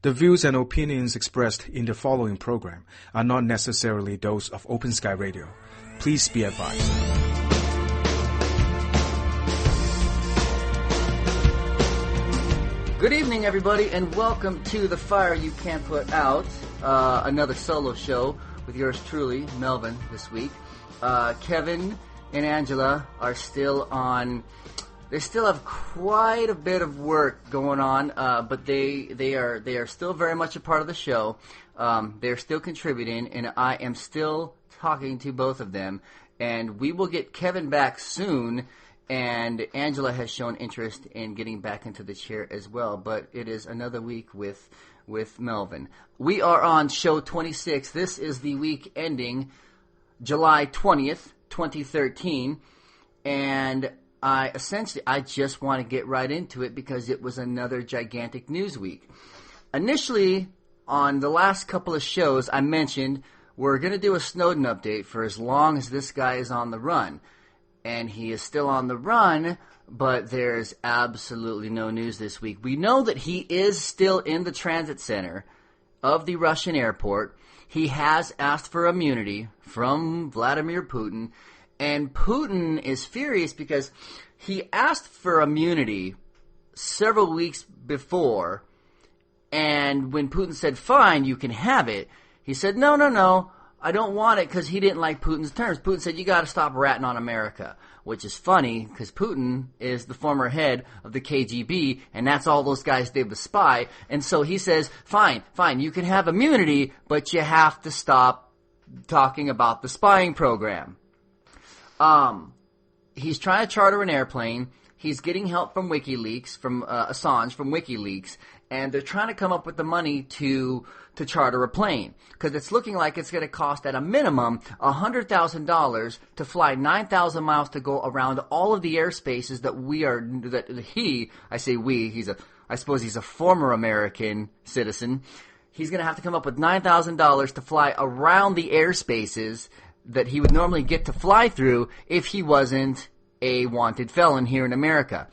The views and opinions expressed in the following program are not necessarily those of Open Sky Radio. Please be advised. Good evening, everybody, and welcome to The Fire You Can't Put Out, another solo show with yours truly, Melvin, this week. Kevin and Angela are still on. They still have quite a bit of work going on, but they are still very much a part of the show. They're still contributing, and I am still talking to both of them. And we will get Kevin back soon, and Angela has shown interest in getting back into the chair as well. But it is another week with Melvin. We are on show 26. This is the week ending July 20th, 2013, and I just want to get right into it because it was another gigantic news week. Initially, on the last couple of shows, I mentioned we're going to do a Snowden update for as long as this guy is on the run. And he is still on the run, but there's absolutely no news this week. We know that he is still in the transit center of the Russian airport. He has asked for immunity from Vladimir Putin. And Putin is furious because he asked for immunity several weeks before, and when Putin said, fine, you can have it, he said, no, I don't want it, because he didn't like Putin's terms. Putin said, you got to stop ratting on America, which is funny, because Putin is the former head of the KGB, and that's all those guys did was spy, and so he says, fine, you can have immunity, but you have to stop talking about the spying program. He's trying to charter an airplane. He's getting help from WikiLeaks, from Assange from WikiLeaks, and they're trying to come up with the money to charter a plane, because it's looking like it's going to cost at a minimum $100,000 to fly 9,000 miles to go around all of the airspaces I suppose he's a former American citizen. He's going to have to come up with $9,000 to fly around the airspaces that he would normally get to fly through if he wasn't a wanted felon here in America.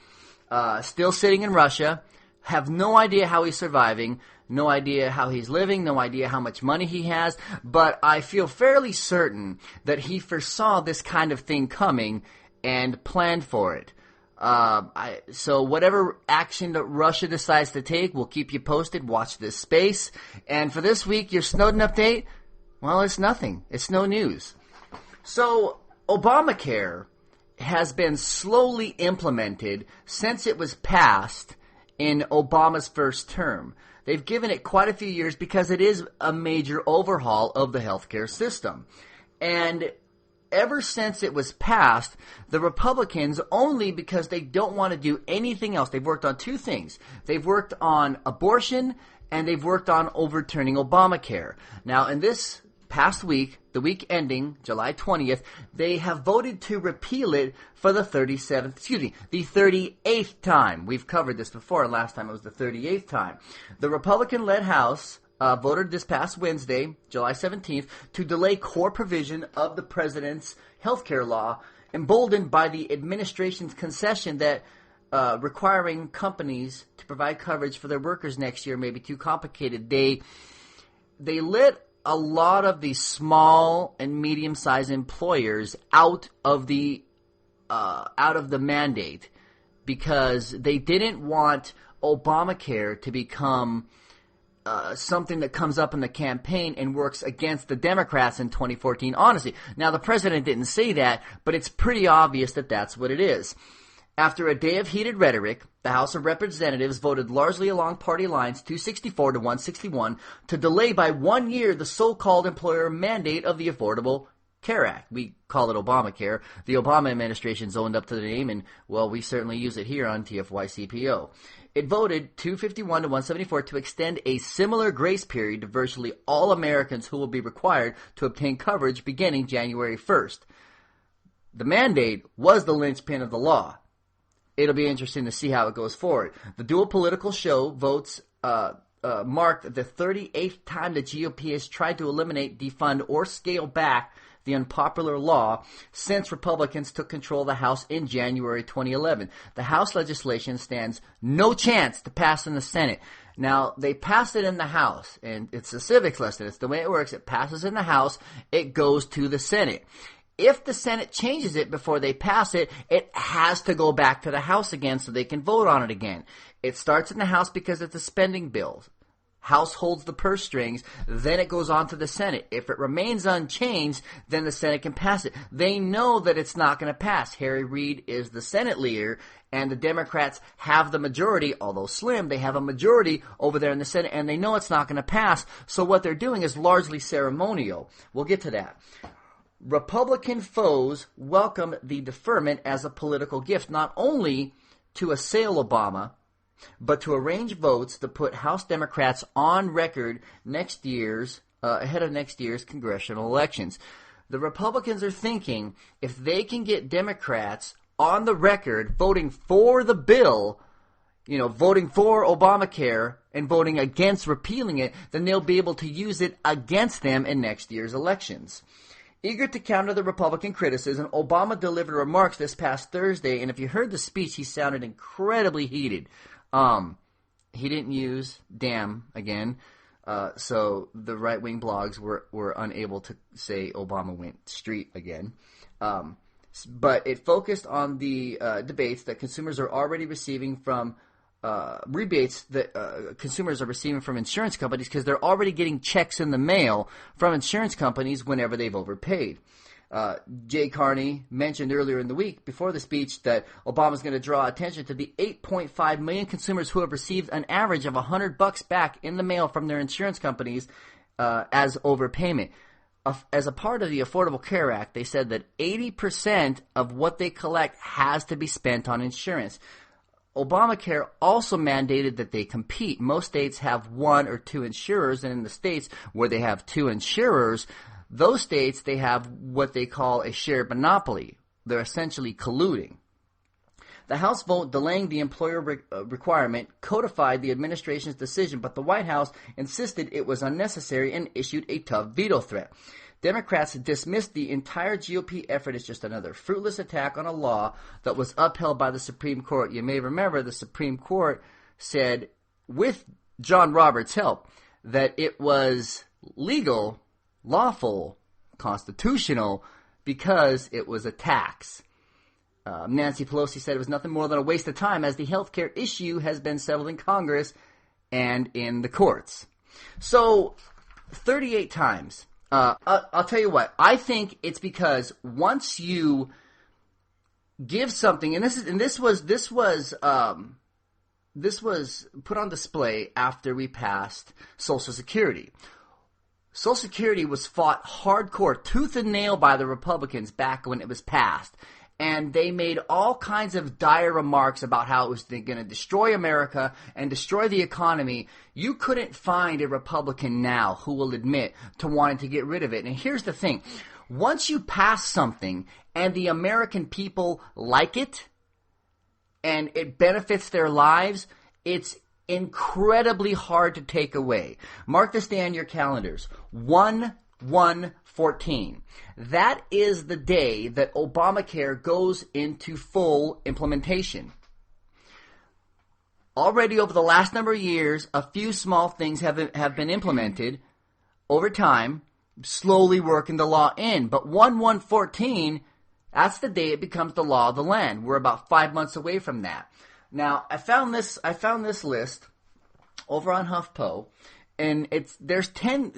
Still sitting in Russia, have no idea how he's surviving, no idea how he's living, no idea how much money he has, but I feel fairly certain that he foresaw this kind of thing coming and planned for it. So whatever action that Russia decides to take, we'll keep you posted. Watch this space. And for this week, your Snowden update, well, it's nothing. It's no news. So, Obamacare has been slowly implemented since it was passed in Obama's first term. They've given it quite a few years because it is a major overhaul of the healthcare system. And ever since it was passed, the Republicans, only because they don't want to do anything else, they've worked on two things. They've worked on abortion, and they've worked on overturning Obamacare. Now, in this past week, the week ending July 20th, they have voted to repeal it for the 38th time. We've covered this before, and last time it was the 38th time. The Republican-led House voted this past Wednesday, July 17th, to delay core provision of the president's health care law, emboldened by the administration's concession that requiring companies to provide coverage for their workers next year may be too complicated. They let a lot of the small and medium-sized employers out of the mandate because they didn't want Obamacare to become something that comes up in the campaign and works against the Democrats in 2014. Honestly, now the president didn't say that, but it's pretty obvious that that's what it is. After a day of heated rhetoric, the House of Representatives voted largely along party lines 264 to 161 to delay by 1 year the so-called employer mandate of the Affordable Care Act. We call it Obamacare. The Obama administration's owned up to the name, and, well, we certainly use it here on TFYCPO. It voted 251 to 174 to extend a similar grace period to virtually all Americans who will be required to obtain coverage beginning January 1st. The mandate was the linchpin of the law. It'll be interesting to see how it goes forward. The dual political show votes marked the 38th time the GOP has tried to eliminate, defund, or scale back the unpopular law since Republicans took control of the House in January 2011. The House legislation stands no chance to pass in the Senate. Now, they pass it in the House, and it's a civics lesson. It's the way it works. It passes in the House. It goes to the Senate. If the Senate changes it before they pass it, it has to go back to the House again so they can vote on it again. It starts in the House because it's a spending bill. House holds the purse strings, then it goes on to the Senate. If it remains unchanged, then the Senate can pass it. They know that it's not going to pass. Harry Reid is the Senate leader, and the Democrats have the majority, although slim, they have a majority over there in the Senate, and they know it's not going to pass. So what they're doing is largely ceremonial. We'll get to that. Republican foes welcome the deferment as a political gift, not only to assail Obama, but to arrange votes to put House Democrats on record ahead of next year's congressional elections. The Republicans are thinking if they can get Democrats on the record voting for the bill, voting for Obamacare and voting against repealing it, then they'll be able to use it against them in next year's elections. Eager to counter the Republican criticism, Obama delivered remarks this past Thursday, and if you heard the speech, he sounded incredibly heated. He didn't use damn again, so the right-wing blogs were unable to say Obama went street again. But it focused on the debates that consumers are already receiving from rebates that consumers are receiving from insurance companies because they're already getting checks in the mail from insurance companies whenever they've overpaid. Jay Carney mentioned earlier in the week before the speech that Obama's going to draw attention to the 8.5 million consumers who have received an average of $100 back in the mail from their insurance companies as overpayment. As a part of the Affordable Care Act, they said that 80% of what they collect has to be spent on insurance. Obamacare also mandated that they compete. Most states have one or two insurers, and in the states where they have two insurers, those states, they have what they call a shared monopoly. They're essentially colluding. The House vote delaying the employer requirement codified the administration's decision, but the White House insisted it was unnecessary and issued a tough veto threat. Democrats dismissed the entire GOP effort as just another fruitless attack on a law that was upheld by the Supreme Court. You may remember the Supreme Court said, with John Roberts' help, that it was legal, lawful, constitutional, because it was a tax. Nancy Pelosi said it was nothing more than a waste of time as the health care issue has been settled in Congress and in the courts. So, 38 times. I'll tell you what, I think it's because once you give something, and this was put on display after we passed Social Security. Social Security was fought hardcore, tooth and nail by the Republicans back when it was passed. And they made all kinds of dire remarks about how it was going to destroy America and destroy the economy. You couldn't find a Republican now who will admit to wanting to get rid of it. And here's the thing. Once you pass something and the American people like it and it benefits their lives, it's incredibly hard to take away. Mark this day on your calendars. 1/1/14. That is the day that Obamacare goes into full implementation. Already over the last number of years, a few small things have been implemented over time, slowly working the law in. But 1/1/14, that's the day it becomes the law of the land. We're about 5 months away from that. Now, I found this list over on HuffPo. And there's 10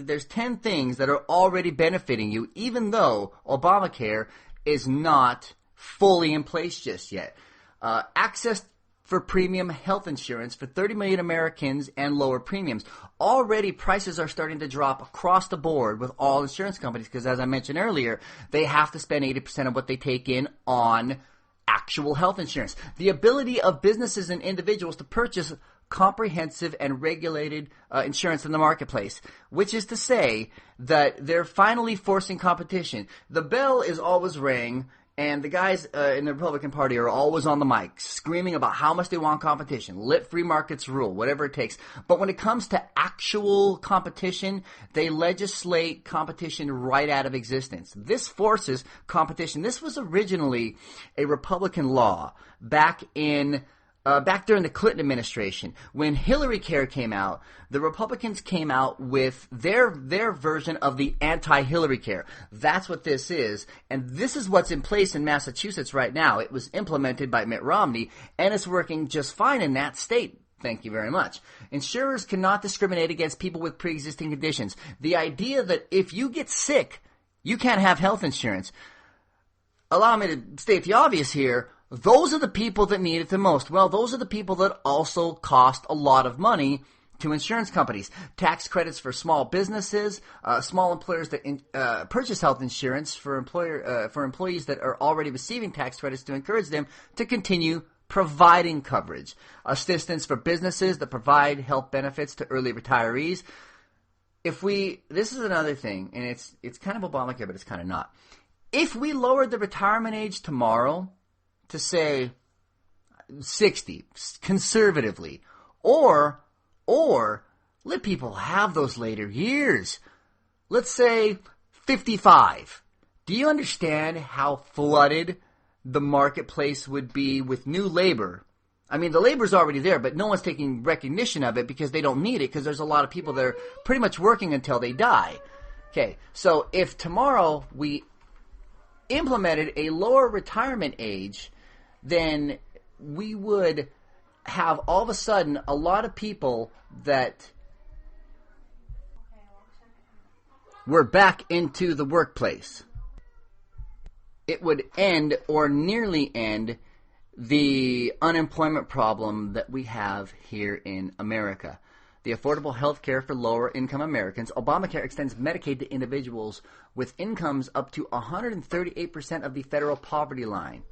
things that are already benefiting you, even though Obamacare is not fully in place just yet. Access for premium health insurance for 30 million Americans and lower premiums. Already prices are starting to drop across the board with all insurance companies because, as I mentioned earlier, they have to spend 80% of what they take in on actual health insurance. The ability of businesses and individuals to purchase comprehensive and regulated insurance in the marketplace, which is to say that they're finally forcing competition. The bell is always rang, and the guys in the Republican Party are always on the mic screaming about how much they want competition. Let free markets rule, whatever it takes. But when it comes to actual competition, they legislate competition right out of existence. This forces competition. This was originally a Republican law back in back during the Clinton administration, when Hillary Care came out, the Republicans came out with their version of the anti-Hillary Care. That's what this is, and this is what's in place in Massachusetts right now. It was implemented by Mitt Romney, and it's working just fine in that state. Thank you very much. Insurers cannot discriminate against people with pre-existing conditions. The idea that if you get sick, you can't have health insurance. Allow me to state the obvious here. Those are the people that need it the most. Well, those are the people that also cost a lot of money to insurance companies. Tax credits for small businesses, small employers that purchase health insurance for employees that are already receiving tax credits to encourage them to continue providing coverage. Assistance for businesses that provide health benefits to early retirees. This is another thing, and it's kind of Obamacare, but it's kind of not. If we lowered the retirement age tomorrow to, say, 60, conservatively, or let people have those later years, let's say 55, do you understand how flooded the marketplace would be with new labor? I mean, the labor's already there, but no one's taking recognition of it because they don't need it, because there's a lot of people that are pretty much working until they die. Okay, so if tomorrow we implemented a lower retirement age, then we would have all of a sudden a lot of people that were back into the workplace. It would end, or nearly end, the unemployment problem that we have here in America. The affordable health care for lower-income Americans. Obamacare extends Medicaid to individuals with incomes up to 138% of the federal poverty line.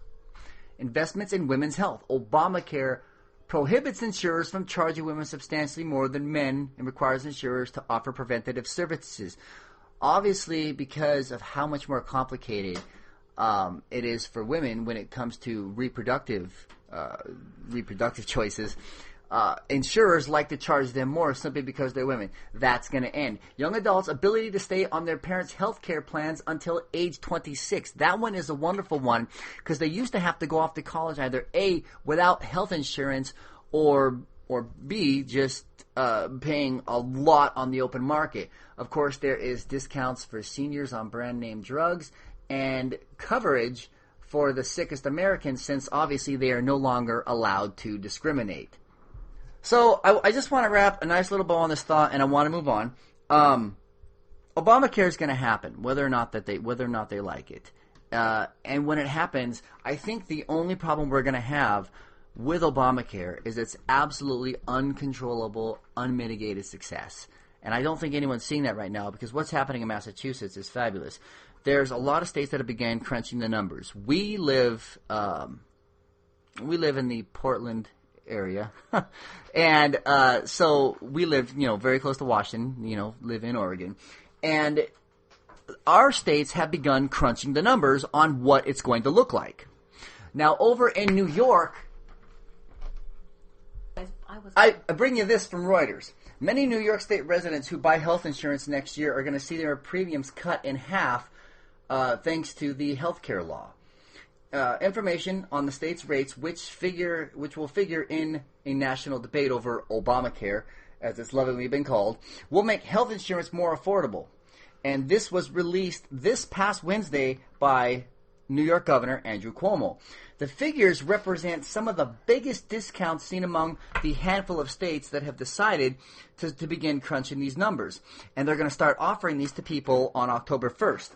Investments in women's health. Obamacare prohibits insurers from charging women substantially more than men and requires insurers to offer preventative services. Obviously, because of how much more complicated it is for women when it comes to reproductive choices, insurers like to charge them more simply because they're women. That's going to end. Young adults' ability to stay on their parents' health care plans until age 26. That one is a wonderful one because they used to have to go off to college either A, without health insurance, or B, just paying a lot on the open market. Of course, there is discounts for seniors on brand name drugs and coverage for the sickest Americans, since obviously they are no longer allowed to discriminate. So I just want to wrap a nice little bow on this thought, and I want to move on. Obamacare is going to happen, whether or not they like it. And when it happens, I think the only problem we're going to have with Obamacare is its absolutely uncontrollable, unmitigated success. And I don't think anyone's seeing that right now, because what's happening in Massachusetts is fabulous. There's a lot of states that have begun crunching the numbers. We live in the Portland area, and so we live, very close to Washington. Live in Oregon, and our states have begun crunching the numbers on what it's going to look like. Now, over in New York, I bring you this from Reuters. Many New York State residents who buy health insurance next year are going to see their premiums cut in half, thanks to the health care law. Information on the state's rates, which will figure in a national debate over Obamacare, as it's lovingly been called, will make health insurance more affordable. And this was released this past Wednesday by New York Governor Andrew Cuomo. The figures represent some of the biggest discounts seen among the handful of states that have decided to begin crunching these numbers. And they're going to start offering these to people on October 1st.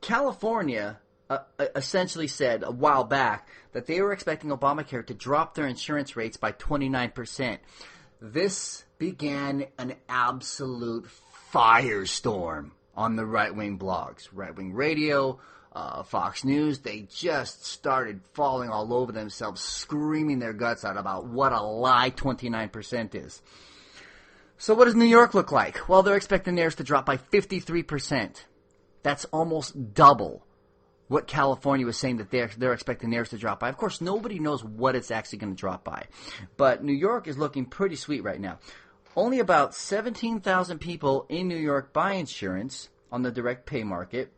California essentially said a while back that they were expecting Obamacare to drop their insurance rates by 29%. This began an absolute firestorm on the right-wing blogs, right-wing radio, Fox News. They just started falling all over themselves, screaming their guts out about what a lie 29% is. So what does New York look like? Well, they're expecting theirs to drop by 53%. That's almost double what California was saying that they're expecting theirs to drop by. Of course, nobody knows what it's actually going to drop by. But New York is looking pretty sweet right now. Only about 17,000 people in New York buy insurance on the direct pay market.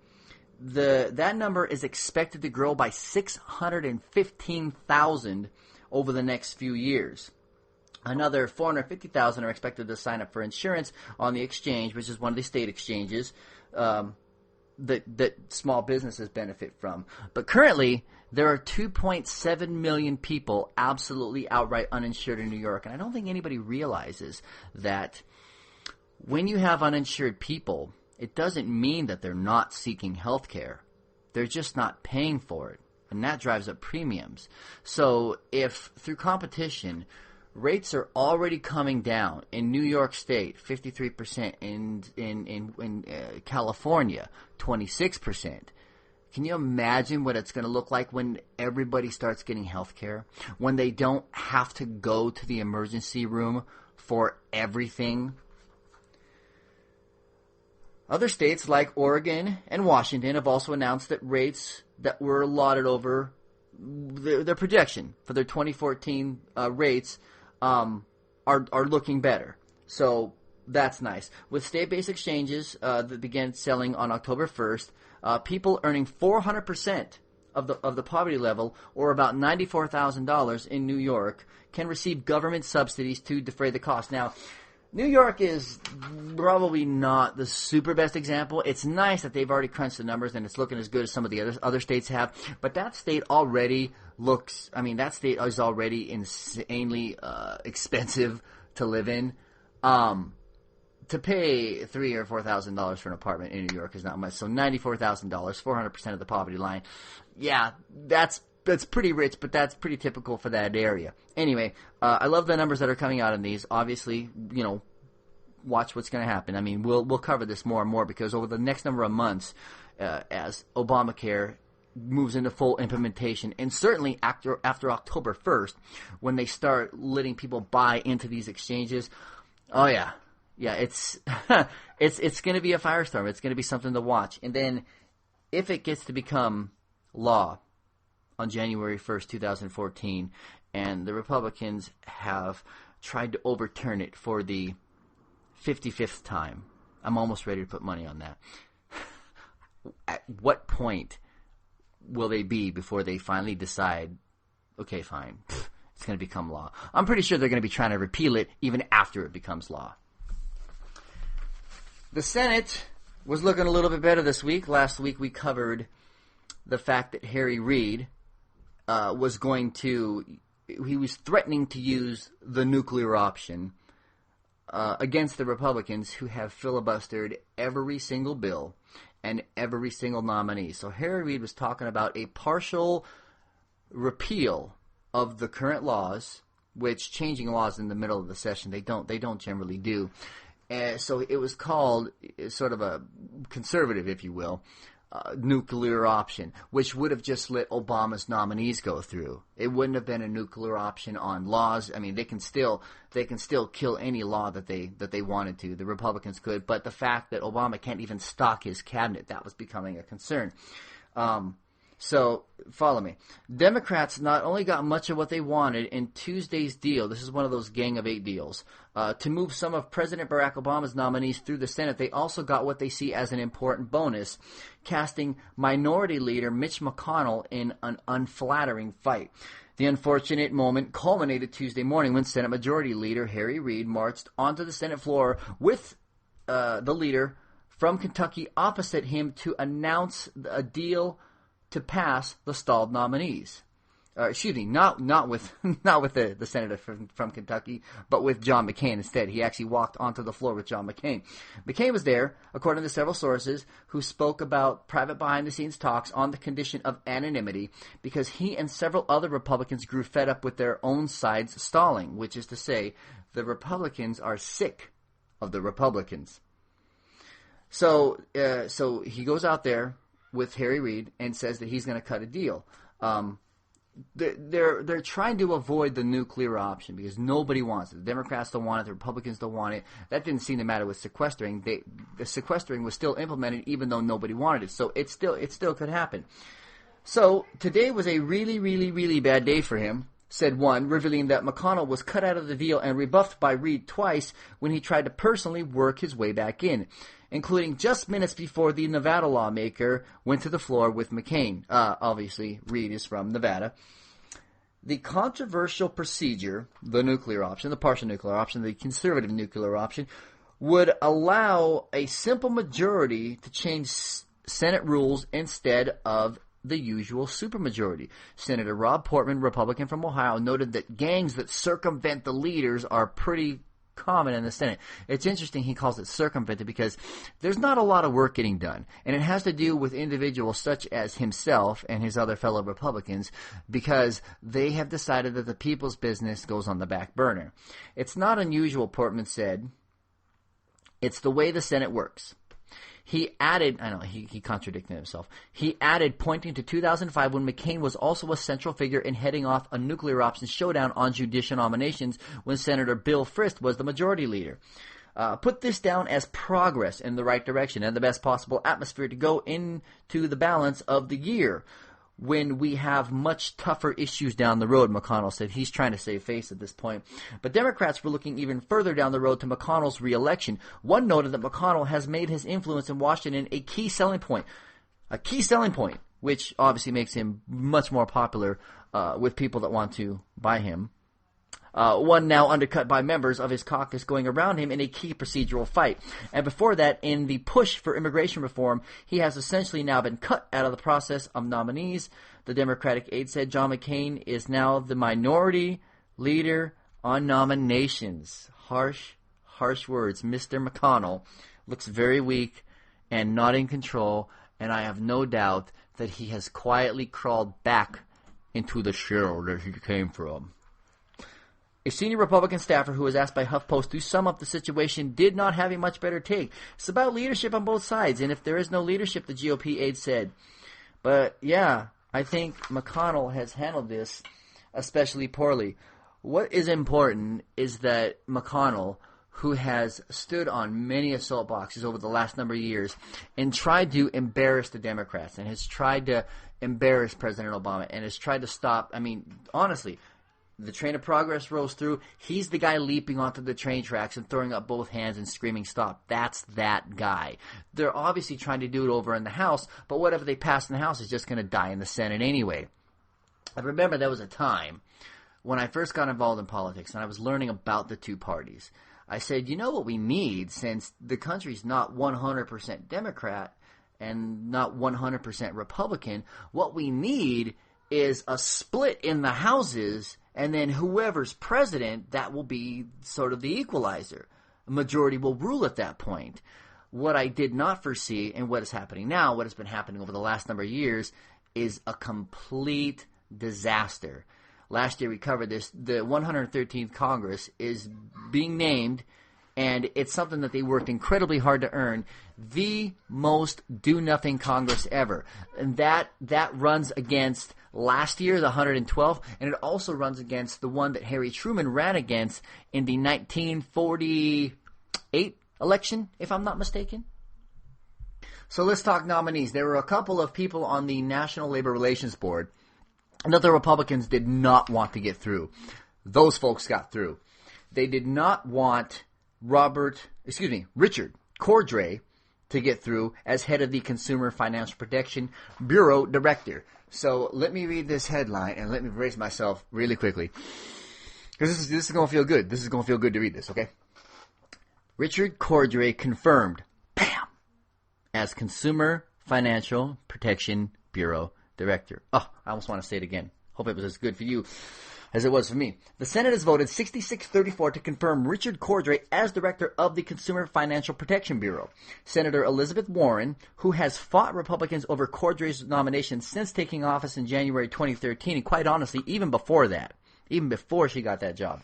that number is expected to grow by 615,000 over the next few years. Another 450,000 are expected to sign up for insurance on the exchange, which is one of the state exchanges that small businesses benefit from. But currently, there are 2.7 million people absolutely outright uninsured in New York. And I don't think anybody realizes that when you have uninsured people, it doesn't mean that they're not seeking health care. They're just not paying for it. And that drives up premiums. So if through competition, rates are already coming down in New York State, 53%, in California, 26%. Can you imagine what it's going to look like when everybody starts getting health care? When they don't have to go to the emergency room for everything? Other states like Oregon and Washington have also announced that rates that were allotted over their projection for their 2014 rates are looking better. So that's nice. With state-based exchanges that began selling on October 1st, people earning 400% of the poverty level, or about $94,000 in New York, can receive government subsidies to defray the cost. Now, New York is probably not the super best example. It's nice that they've already crunched the numbers and it's looking as good as some of the other states have. But that state already that state is already insanely expensive to live in. To pay $3,000 or $4,000 for an apartment in New York is not much. So $94,000, 400% of the poverty line. Yeah, that's pretty rich, but that's pretty typical for that area. Anyway, I love the numbers that are coming out in these. Obviously, watch what's going to happen. I mean, we'll cover this more and more because over the next number of months, as Obamacare moves into full implementation, and certainly after October 1st, when they start letting people buy into these exchanges, oh yeah, it's it's going to be a firestorm. It's going to be something to watch. And then, if it gets to become law on January 1st, 2014, and the Republicans have tried to overturn it for the 55th time. I'm almost ready to put money on that. At what point will they be before they finally decide, okay, fine, it's going to become law? I'm pretty sure they're going to be trying to repeal it even after it becomes law. The Senate was looking a little bit better this week. Last week we covered the fact that Harry Reid was threatening to use the nuclear option against the Republicans, who have filibustered every single bill and every single nominee. So Harry Reid was talking about a partial repeal of the current laws, which changing laws in the middle of the session they don't generally do. So it was called sort of a conservative, if you will, nuclear option, which would have just let Obama's nominees go through. It wouldn't have been a nuclear option on laws. I mean, they can still kill any law that they wanted to. The Republicans could, but the fact that Obama can't even stock his cabinet, that was becoming a concern. So, follow me. Democrats not only got much of what they wanted in Tuesday's deal, this is one of those Gang of Eight deals, to move some of President Barack Obama's nominees through the Senate, they also got what they see as an important bonus, casting Minority Leader Mitch McConnell in an unflattering fight. The unfortunate moment culminated Tuesday morning when Senate Majority Leader Harry Reid marched onto the Senate floor with the leader from Kentucky opposite him to announce a deal to pass the stalled nominees. Not with the senator from Kentucky, but with John McCain instead. He actually walked onto the floor with John McCain. McCain was there, according to several sources, who spoke about private behind-the-scenes talks on the condition of anonymity, because he and several other Republicans grew fed up with their own sides stalling, which is to say, the Republicans are sick of the Republicans. So he goes out there with Harry Reid and says that he's going to cut a deal. They're trying to avoid the nuclear option because nobody wants it. The Democrats don't want it. The Republicans don't want it. That didn't seem to matter with sequestering. The sequestering was still implemented even though nobody wanted it. So it still could happen. So today was a really, really, really bad day for him, said one, revealing that McConnell was cut out of the deal and rebuffed by Reid twice when he tried to personally work his way back in. including just minutes before the Nevada lawmaker went to the floor with McCain. Obviously, Reed is from Nevada. The controversial procedure, the nuclear option, the partial nuclear option, the conservative nuclear option, would allow a simple majority to change Senate rules instead of the usual supermajority. Senator Rob Portman, Republican from Ohio, noted that gangs that circumvent the leaders are pretty common in the Senate. It's interesting he calls it circumvented because there's not a lot of work getting done, and it has to do with individuals such as himself and his other fellow Republicans because they have decided that the people's business goes on the back burner. It's not unusual, Portman said. It's the way the Senate works. He added, he contradicted himself. He added, pointing to 2005 when McCain was also a central figure in heading off a nuclear option showdown on judicial nominations when Senator Bill Frist was the majority leader. Put this down as progress in the right direction and the best possible atmosphere to go into the balance of the year when we have much tougher issues down the road, McConnell said. He's trying to save face at this point. But Democrats were looking even further down the road to McConnell's re-election. One noted that McConnell has made his influence in Washington a key selling point, which obviously makes him much more popular with people that want to buy him. One now undercut by members of his caucus going around him in a key procedural fight. And before that, in the push for immigration reform, he has essentially now been cut out of the process of nominees. The Democratic aide said John McCain is now the minority leader on nominations. Harsh words. Mr. McConnell looks very weak and not in control, and I have no doubt that he has quietly crawled back into the shell that he came from. A senior Republican staffer who was asked by HuffPost to sum up the situation did not have a much better take. It's about leadership on both sides, and if there is no leadership, the GOP aide said. But, yeah, I think McConnell has handled this especially poorly. What is important is that McConnell, who has stood on many assault boxes over the last number of years and tried to embarrass the Democrats and has tried to embarrass President Obama and has tried to stop, honestly, the train of progress rolls through. He's the guy leaping onto the train tracks and throwing up both hands and screaming, stop. That's that guy. They're obviously trying to do it over in the House, but whatever they pass in the House is just going to die in the Senate anyway. I remember there was a time when I first got involved in politics and I was learning about the two parties. I said, you know what we need, since the country's not 100% Democrat and not 100% Republican, what we need is a split in the houses, and then whoever's president, that will be sort of the equalizer. A majority will rule at that point. What I did not foresee, and what is happening now, what has been happening over the last number of years, is a complete disaster. Last year we covered this. The 113th Congress is being named, and it's something that they worked incredibly hard to earn, the most do-nothing Congress ever. And that runs against last year, the 112th, and it also runs against the one that Harry Truman ran against in the 1948 election, if I'm not mistaken. So let's talk nominees. There were a couple of people on the National Labor Relations Board that the Republicans did not want to get through. Those folks got through. They did not want Richard Cordray to get through as head of the Consumer Financial Protection Bureau Director. So let me read this headline and let me brace myself really quickly, because this is going to feel good. This is going to feel good to read this, okay? Richard Cordray confirmed, bam, as Consumer Financial Protection Bureau Director. Oh, I almost want to say it again. Hope it was as good for you as it was for me. The Senate has voted 66-34 to confirm Richard Cordray as Director of the Consumer Financial Protection Bureau. Senator Elizabeth Warren, who has fought Republicans over Cordray's nomination since taking office in January 2013, and quite honestly, even before that, even before she got that job,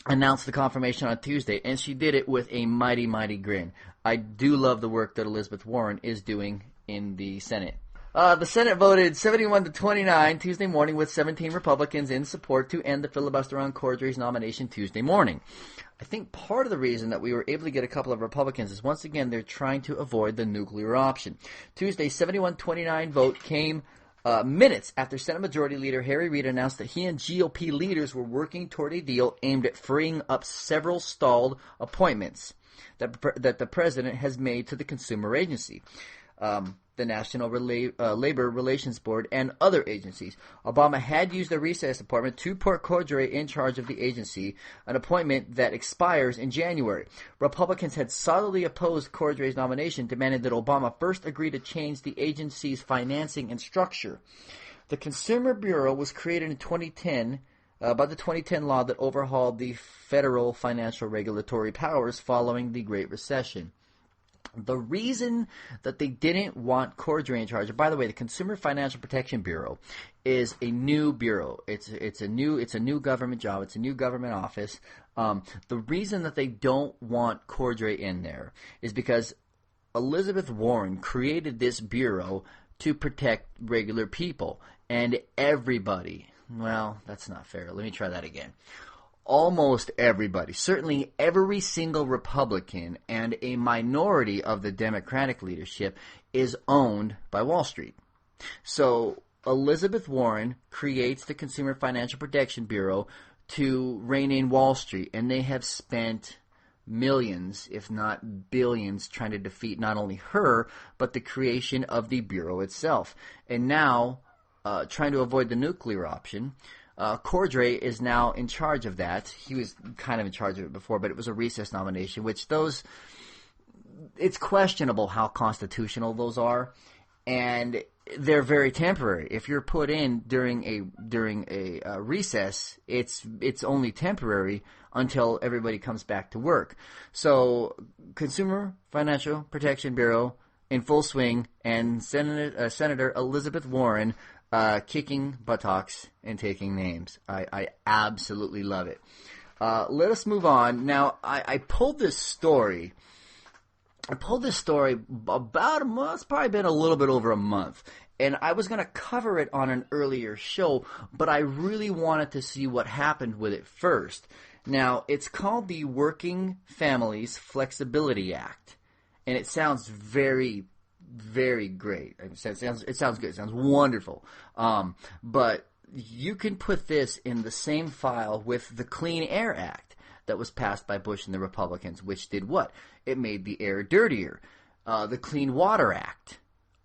announced the confirmation on Tuesday, and she did it with a mighty, mighty grin. I do love the work that Elizabeth Warren is doing in the Senate. The Senate voted 71-29 Tuesday morning with 17 Republicans in support to end the filibuster on Cordray's nomination Tuesday morning. I think part of the reason that we were able to get a couple of Republicans is, once again, they're trying to avoid the nuclear option. Tuesday's 71-29 vote came Minutes after Senate Majority Leader Harry Reid announced that he and GOP leaders were working toward a deal aimed at freeing up several stalled appointments that the president has made to the consumer agency, the National Labor Relations Board, and other agencies. Obama had used the recess appointment to put Cordray in charge of the agency, an appointment that expires in January. Republicans had solidly opposed Cordray's nomination, demanding that Obama first agree to change the agency's financing and structure. The Consumer Bureau was created in 2010 by the 2010 law that overhauled the federal financial regulatory powers following the Great Recession. The reason that they didn't want Cordray in charge, and by the way, the Consumer Financial Protection Bureau is a new bureau. It's a new government job. It's a new government office. The reason that they don't want Cordray in there is because Elizabeth Warren created this bureau to protect regular people and everybody. Well, that's not fair. Let me try that again. Almost everybody, certainly every single Republican and a minority of the Democratic leadership is owned by Wall Street. So Elizabeth Warren creates the Consumer Financial Protection Bureau to rein in Wall Street, and they have spent millions, if not billions, trying to defeat not only her, but the creation of the Bureau itself. And now, trying to avoid the nuclear option, Cordray is now in charge of that. He was kind of in charge of it before, but it was a recess nomination, which it's questionable how constitutional those are, and they're very temporary. If you're put in during a recess, it's only temporary until everybody comes back to work. So, Consumer Financial Protection Bureau in full swing, and Senator Elizabeth Warren kicking buttocks and taking names. I absolutely love it. Let us move on. Now, I pulled this story. About a month. It's probably been a little bit over a month. And I was going to cover it on an earlier show, but I really wanted to see what happened with it first. Now, it's called the Working Families Flexibility Act. And it sounds very, very great. It sounds good. It sounds wonderful. But you can put this in the same file with the Clean Air Act that was passed by Bush and the Republicans, which did what? It made the air dirtier. The Clean Water Act,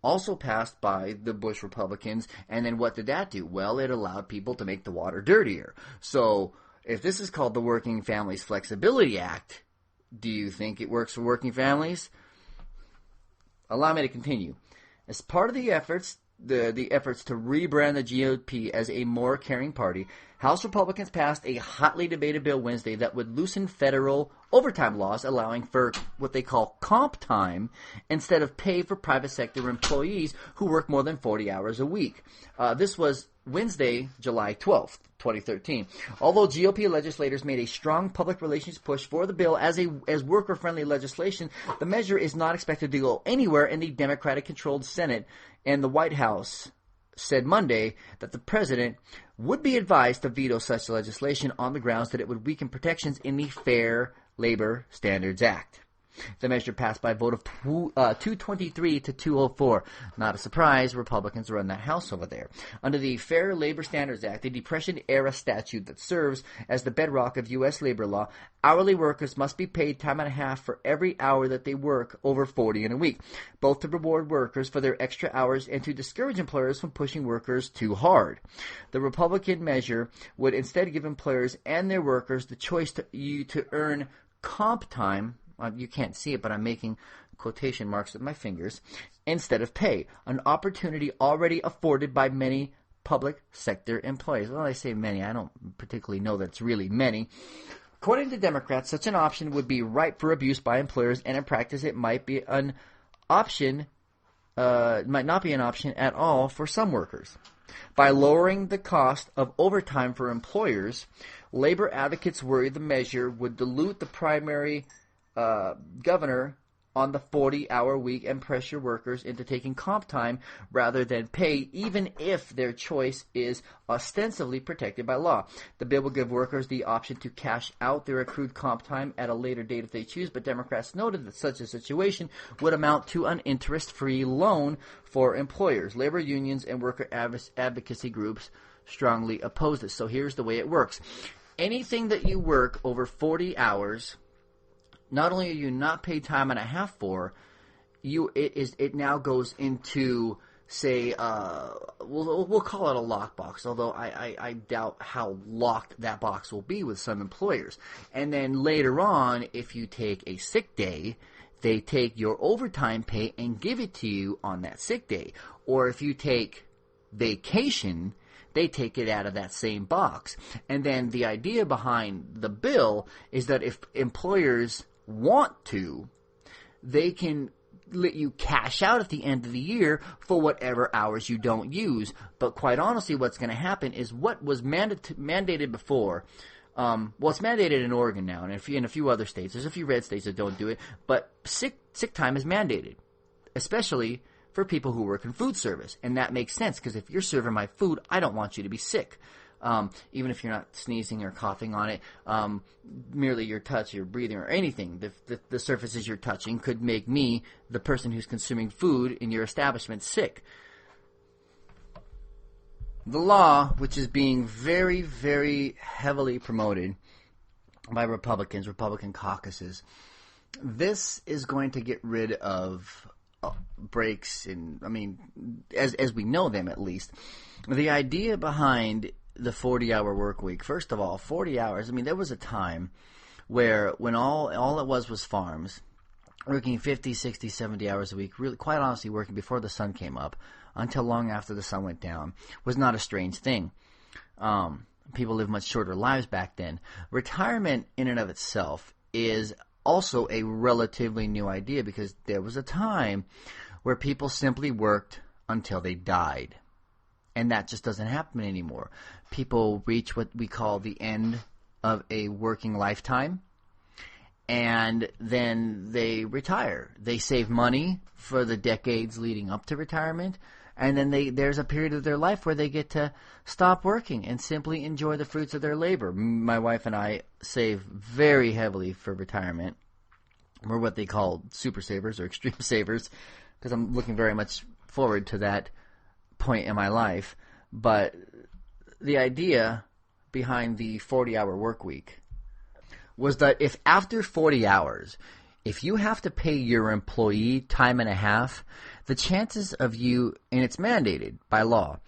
also passed by the Bush Republicans, and then what did that do? Well, it allowed people to make the water dirtier. So, if this is called the Working Families Flexibility Act, do you think it works for working families? Allow me to continue. As part of the efforts to rebrand the GOP as a more caring party, House Republicans passed a hotly debated bill Wednesday that would loosen federal overtime laws, allowing for what they call comp time instead of pay for private sector employees who work more than 40 hours a week. This was Wednesday, July 12th, 2013. Although GOP legislators made a strong public relations push for the bill as worker-friendly legislation, the measure is not expected to go anywhere in the Democratic-controlled Senate, and the White House said Monday that the president would be advised to veto such legislation on the grounds that it would weaken protections in the Fair Labor Standards Act. The measure passed by a vote of 223 to 204. Not a surprise, Republicans run that House over there. Under the Fair Labor Standards Act, a Depression-era statute that serves as the bedrock of U.S. labor law, hourly workers must be paid time and a half for every hour that they work over 40 in a week, both to reward workers for their extra hours and to discourage employers from pushing workers too hard. The Republican measure would instead give employers and their workers the choice to earn comp time. You can't see it, but I'm making quotation marks with my fingers, instead of pay, an opportunity already afforded by many public sector employees. Well, I say many. I don't particularly know that it's really many. According to Democrats, such an option would be ripe for abuse by employers, and in practice it might be an option, might not be an option at all for some workers. By lowering the cost of overtime for employers, labor advocates worry the measure would dilute the primary governor on the 40-hour week and pressure workers into taking comp time rather than pay, even if their choice is ostensibly protected by law. The bill will give workers the option to cash out their accrued comp time at a later date if they choose, but Democrats noted that such a situation would amount to an interest-free loan for employers. Labor unions and worker advocacy groups strongly oppose this. So here's the way it works. Anything that you work over 40 hours, not only are you not paid time and a half for, it now goes into, say, we'll call it a lockbox, although I doubt how locked that box will be with some employers. And then later on, if you take a sick day, they take your overtime pay and give it to you on that sick day. Or if you take vacation, they take it out of that same box. And then the idea behind the bill is that if employers want to, they can let you cash out at the end of the year for whatever hours you don't use. But quite honestly, what's going to happen is what was mandated before. It's mandated in Oregon now, and in a few other states. There's a few red states that don't do it, but sick time is mandated, especially for people who work in food service. And that makes sense, because if you're serving my food, I don't want you to be sick. Even if you're not sneezing or coughing on it, merely your touch, your breathing, or anything, the surfaces you're touching could make me, the person who's consuming food in your establishment, sick. The law, which is being very, very heavily promoted by Republican caucuses, this is going to get rid of breaks, as we know them at least. The idea behind the 40-hour work week, first of all, 40 hours, there was a time when all it was farms working 50, 60, 70 hours a week, really, quite honestly, working before the sun came up until long after the sun went down, was not a strange thing. People lived much shorter lives back then. Retirement in and of itself is also a relatively new idea, because there was a time where people simply worked until they died. And that just doesn't happen anymore. People reach what we call the end of a working lifetime, and then they retire. They save money for the decades leading up to retirement, and then there's a period of their life where they get to stop working and simply enjoy the fruits of their labor. My wife and I save very heavily for retirement. We're what they call super savers or extreme savers, because I'm looking very much forward to that point in my life. But the idea behind the 40-hour work week was that if after 40 hours, if you have to pay your employee time and a half, the chances of you, and it's mandated by law,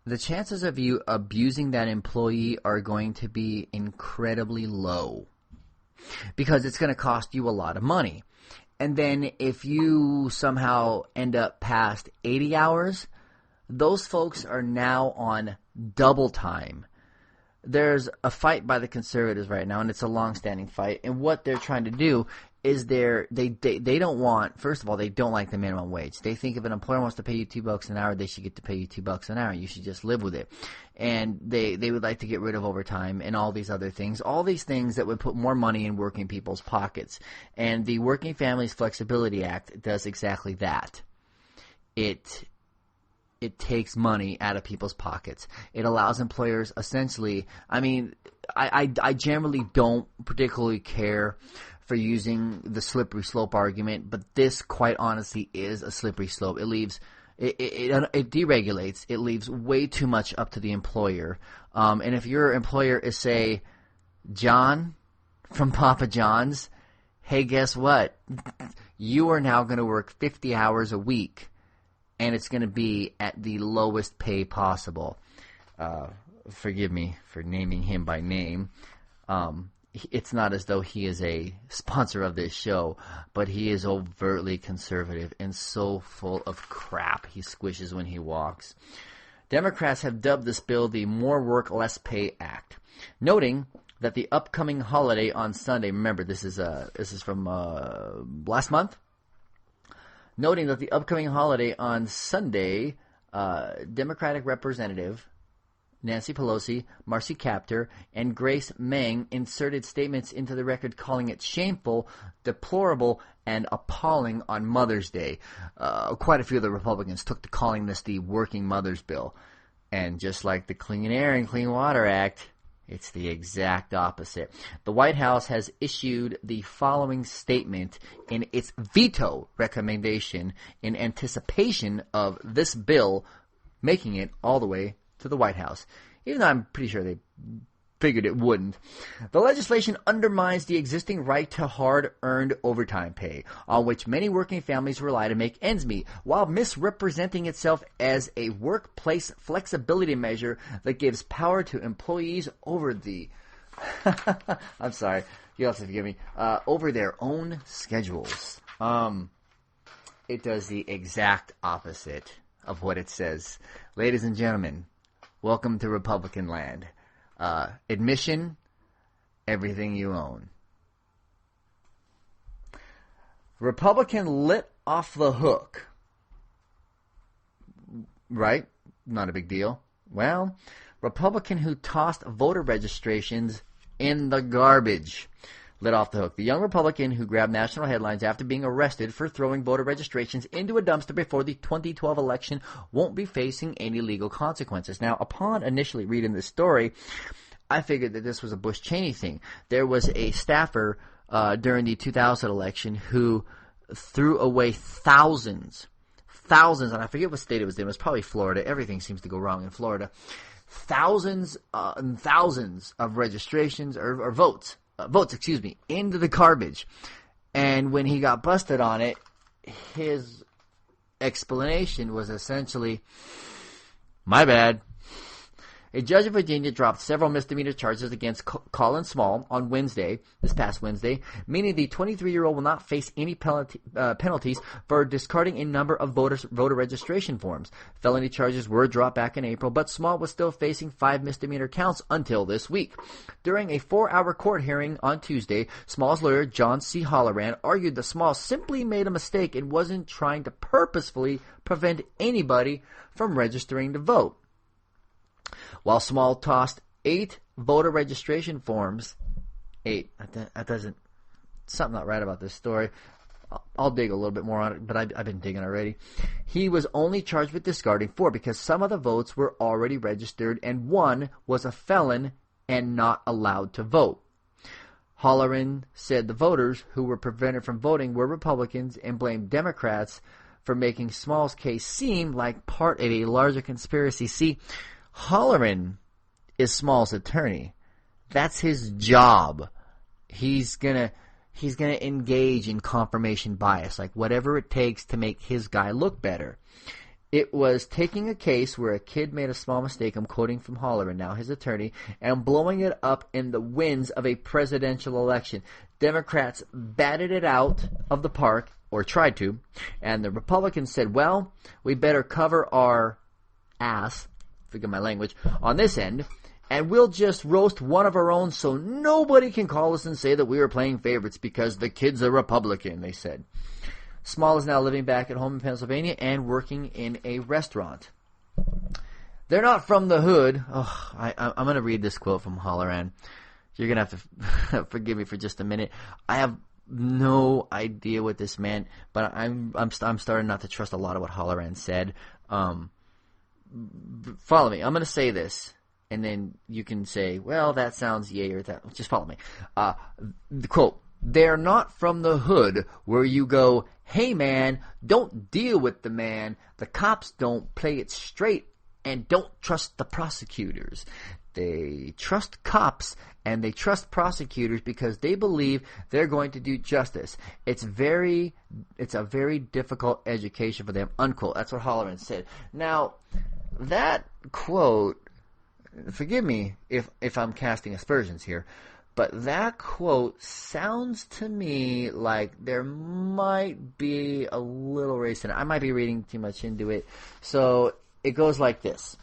the chances of you abusing that employee are going to be incredibly low, because it's going to cost you a lot of money. And then if you somehow end up past 80 hours, those folks are now on double time. There's a fight by the conservatives right now, and it's a long-standing fight. And what they're trying to do is they don't want, first of all, they don't like the minimum wage. They think if an employer wants to pay you $2 an hour, they should get to pay you $2 an hour. You should just live with it. And they would like to get rid of overtime and all these other things, all these things that would put more money in working people's pockets. And the Working Families Flexibility Act does exactly that. It takes money out of people's pockets. It allows employers essentially, I generally don't particularly care for using the slippery slope argument, but this quite honestly is a slippery slope. It leaves, it deregulates. It leaves way too much up to the employer. And if your employer is, say, John from Papa John's, hey, guess what? You are now going to work 50 hours a week, and it's going to be at the lowest pay possible. Forgive me for naming him by name. It's not as though he is a sponsor of this show, but he is overtly conservative and so full of crap he squishes when he walks. Democrats have dubbed this bill the More Work, Less Pay Act, noting that the upcoming holiday on Sunday, remember this is from last month, noting that the upcoming holiday on Sunday, Democratic Representative Nancy Pelosi, Marcy Kaptur, and Grace Meng inserted statements into the record calling it shameful, deplorable, and appalling on Mother's Day. Quite a few of the Republicans took to calling this the Working Mothers Bill. And just like the Clean Air and Clean Water Act, it's the exact opposite. The White House has issued the following statement in its veto recommendation in anticipation of this bill making it all the way to the White House, even though I'm pretty sure they figured it wouldn't. The legislation undermines the existing right to hard-earned overtime pay, on which many working families rely to make ends meet, while misrepresenting itself as a workplace flexibility measure that gives power to employees over the I'm sorry, you'll have to forgive me, over their own schedules. It does the exact opposite of what it says. Ladies and gentlemen, welcome to Republican land. Admission, everything you own. Republican lit off the hook. Right? Not a big deal. Well, Republican who tossed voter registrations in the garbage. Lit off the hook. The young Republican who grabbed national headlines after being arrested for throwing voter registrations into a dumpster before the 2012 election won't be facing any legal consequences. Now, upon initially reading this story, I figured that this was a Bush Cheney thing. There was a staffer during the 2000 election who threw away thousands, and I forget what state it was in. It was probably Florida. Everything seems to go wrong in Florida. Thousands and thousands of registrations or votes, into the garbage. And when he got busted on it, his explanation was essentially, my bad. A judge in Virginia dropped several misdemeanor charges against Colin Small on this past Wednesday, meaning the 23-year-old will not face any penalties for discarding a number of voter registration forms. Felony charges were dropped back in April, but Small was still facing 5 misdemeanor counts until this week. During a 4-hour court hearing on Tuesday, Small's lawyer, John C. Holloran, argued that Small simply made a mistake and wasn't trying to purposefully prevent anybody from registering to vote. While Small tossed 8 voter registration forms, 8, that doesn't, something not right about this story. I'll dig a little bit more on it, but I've been digging already. He was only charged with discarding 4 because some of the votes were already registered and one was a felon and not allowed to vote. Holloran said the voters who were prevented from voting were Republicans and blamed Democrats for making Small's case seem like part of a larger conspiracy. See, Holloran is Small's attorney. That's his job. He's gonna engage in confirmation bias, like whatever it takes to make his guy look better. It was taking a case where a kid made a small mistake, I'm quoting from Holloran now, his attorney, and blowing it up in the winds of a presidential election. Democrats batted it out of the park, or tried to, and the Republicans said, well, we better cover our ass, forgive my language, on this end, and we'll just roast one of our own so nobody can call us and say that we were playing favorites because the kid's a Republican, they said. Small is now living back at home in Pennsylvania and working in a restaurant. They're not from the hood. Oh, I'm going to read this quote from Holloran. You're going to have to forgive me for just a minute. I have no idea what this meant, but I'm starting not to trust a lot of what Holloran said. Follow me. I'm going to say this, and then you can say, well, that sounds yay or that. Just follow me. The quote, they're not from the hood where you go, hey, man, don't deal with the man. The cops don't play it straight and don't trust the prosecutors. They trust cops and they trust prosecutors because they believe they're going to do justice. It's a very difficult education for them, unquote. That's what Holloran said. Now, that quote, forgive me if I'm casting aspersions here, but that quote sounds to me like there might be a little race in it. I might be reading too much into it. So it goes like this.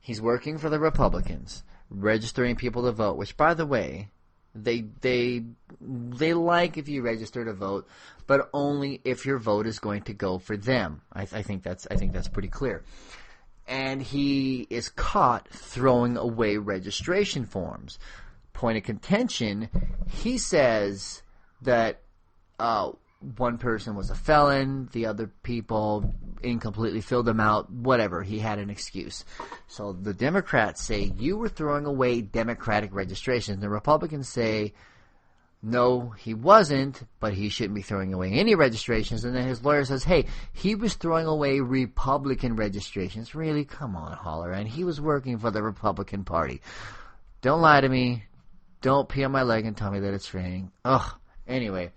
He's working for the Republicans, registering people to vote, which, by the way, they like if you register to vote, but only if your vote is going to go for them. I think that's pretty clear. and he is caught throwing away registration forms. Point of contention, he says that one person was a felon, the other people incompletely filled them out, whatever. He had an excuse. So the Democrats say, you were throwing away Democratic registrations. The Republicans say, no, he wasn't, but he shouldn't be throwing away any registrations. And then his lawyer says, hey, he was throwing away Republican registrations. Really? Come on, Holler. And he was working for the Republican Party. Don't lie to me. Don't pee on my leg and tell me that it's raining. Ugh. Anyway,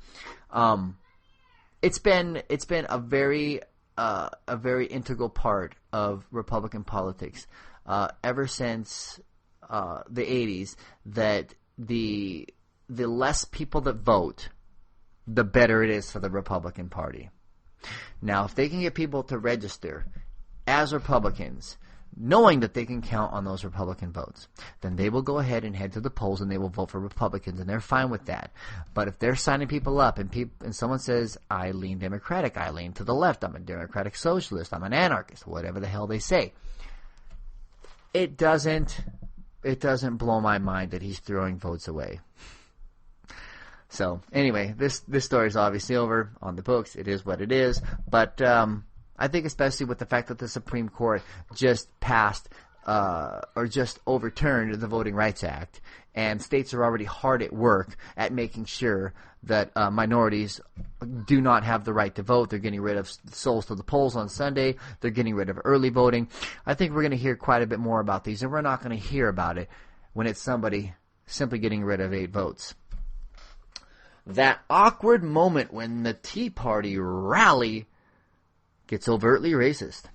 it's been a very integral part of Republican politics ever since the 80s that the less people that vote, the better it is for the Republican Party. Now, if they can get people to register as Republicans, knowing that they can count on those Republican votes, then they will go ahead and head to the polls and they will vote for Republicans, and they're fine with that. But if they're signing people up and someone says, I lean Democratic, I lean to the left, I'm a Democratic Socialist, I'm an anarchist, whatever the hell they say, it doesn't blow my mind that he's throwing votes away. So, anyway, this story is obviously over on the books. It is what it is. But I think especially with the fact that the Supreme Court just passed or just overturned the Voting Rights Act, and states are already hard at work at making sure that minorities do not have the right to vote. They're getting rid of souls to the polls on Sunday. They're getting rid of early voting. I think we're going to hear quite a bit more about these, and we're not going to hear about it when it's somebody simply getting rid of 8 votes. That awkward moment when the Tea Party rally gets overtly racist.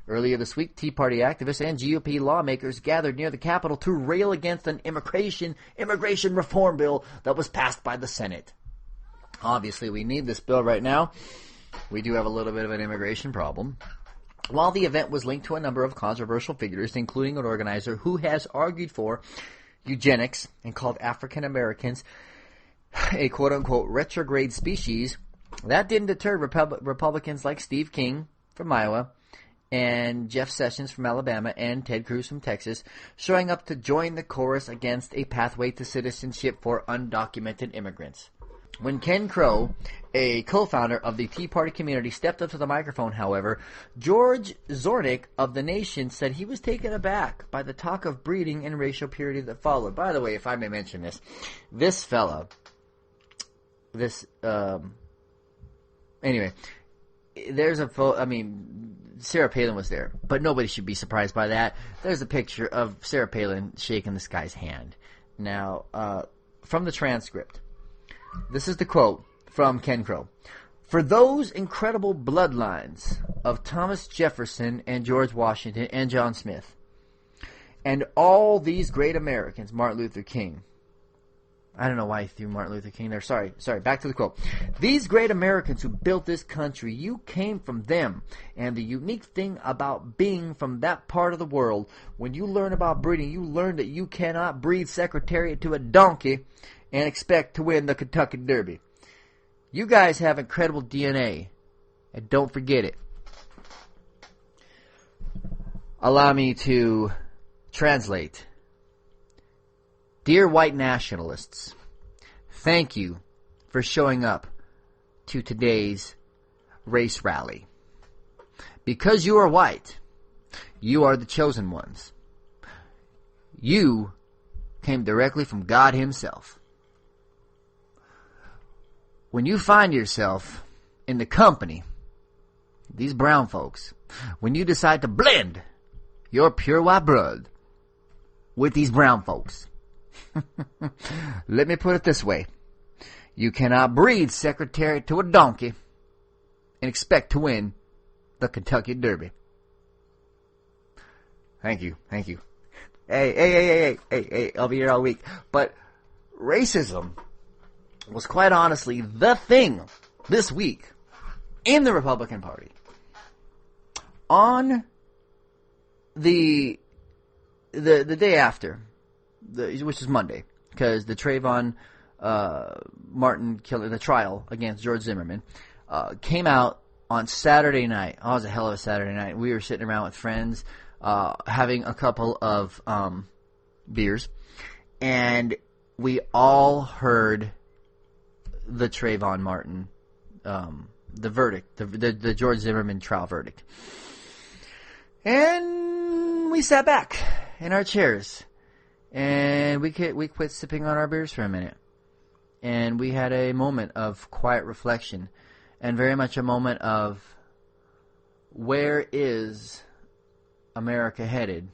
Earlier this week, Tea Party activists and GOP lawmakers gathered near the Capitol to rail against an immigration reform bill that was passed by the Senate. Obviously, we need this bill right now. We do have a little bit of an immigration problem. While the event was linked to a number of controversial figures, including an organizer who has argued for eugenics and called African Americans a quote-unquote retrograde species, that didn't deter Republicans like Steve King from Iowa and Jeff Sessions from Alabama and Ted Cruz from Texas showing up to join the chorus against a pathway to citizenship for undocumented immigrants. When Ken Crow, a co-founder of the Tea Party community, stepped up to the microphone, however, George Zornick of The Nation said he was taken aback by the talk of breeding and racial purity that followed. By the way, if I may mention this fella, anyway, there's a photo. I mean, Sarah Palin was there, but nobody should be surprised by that. There's a picture of Sarah Palin shaking this guy's hand. Now, from the transcript, this is the quote from Ken Crow. For those incredible bloodlines of Thomas Jefferson and George Washington and John Smith, and all these great Americans, Martin Luther King. I don't know why I threw Martin Luther King there. Sorry. Back to the quote. These great Americans who built this country, you came from them. And the unique thing about being from that part of the world, when you learn about breeding, you learn that you cannot breed Secretariat to a donkey and expect to win the Kentucky Derby. You guys have incredible DNA, and don't forget it. Allow me to translate. Dear white nationalists, thank you for showing up to today's race rally. Because you are white, you are the chosen ones. You came directly from God Himself. When you find yourself in the company of these brown folks, when you decide to blend your pure white blood with these brown folks, let me put it this way. You cannot breed Secretariat to a donkey and expect to win the Kentucky Derby. Thank you. Hey, I'll be here all week. But racism was quite honestly the thing this week in the Republican Party. On the day after, which is Monday, because the Trayvon Martin killer, the trial against George Zimmerman, came out on Saturday night. Oh, it was a hell of a Saturday night. We were sitting around with friends, having a couple of beers, and we all heard the Trayvon Martin, the verdict, the George Zimmerman trial verdict. And we sat back in our chairs, and we quit sipping on our beers for a minute. And we had a moment of quiet reflection, and very much a moment of, where is America headed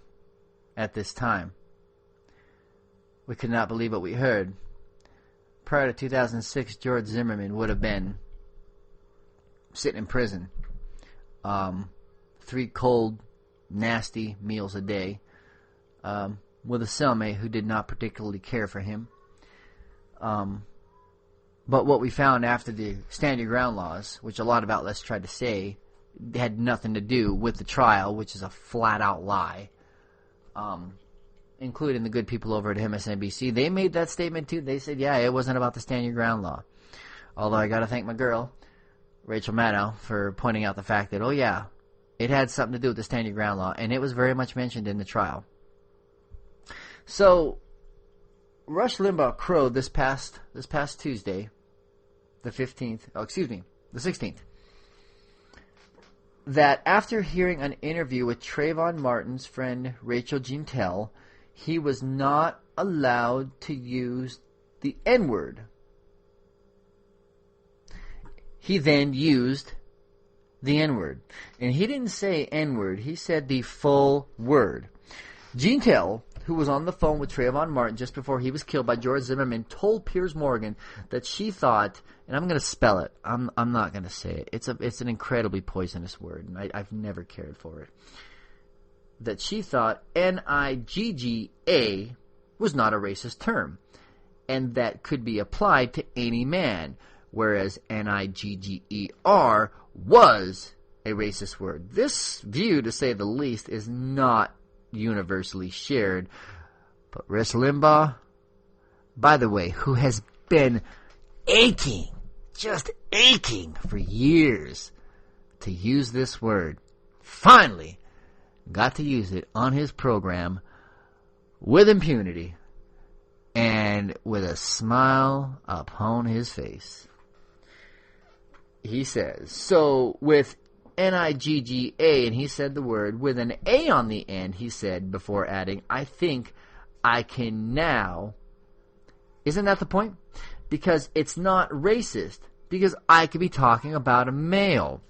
at this time? We could not believe what we heard. Prior to 2006, George Zimmerman would have been sitting in prison. 3 cold, nasty meals a day, with a cellmate who did not particularly care for him. But what we found after the Stand Your Ground laws, which a lot of outlets tried to say had nothing to do with the trial, which is a flat-out lie, including the good people over at MSNBC, they made that statement too. They said, yeah, it wasn't about the Stand Your Ground law. Although I got to thank my girl, Rachel Maddow, for pointing out the fact that, oh yeah, it had something to do with the Stand Your Ground law, and it was very much mentioned in the trial. So, Rush Limbaugh crowed this past Tuesday, the 16th, that after hearing an interview with Trayvon Martin's friend Rachel Jeantel, he was not allowed to use the N-word. He then used the N-word. And he didn't say N-word, he said the full word. Jeantel, who was on the phone with Trayvon Martin just before he was killed by George Zimmerman, told Piers Morgan that she thought, and I'm going to spell it, I'm not going to say it, it's an incredibly poisonous word, and I've never cared for it, that she thought Nigga was not a racist term, and that could be applied to any man, whereas Nigger was a racist word. This view, to say the least, is not universally shared. But Rush Limbaugh, by the way, who has been just aching for years to use this word, finally got to use it on his program with impunity and with a smile upon his face. He says, so with Nigga, and he said the word with an A on the end, he said, before adding, I think I can now. Isn't that the point? Because it's not racist, because I could be talking about a male.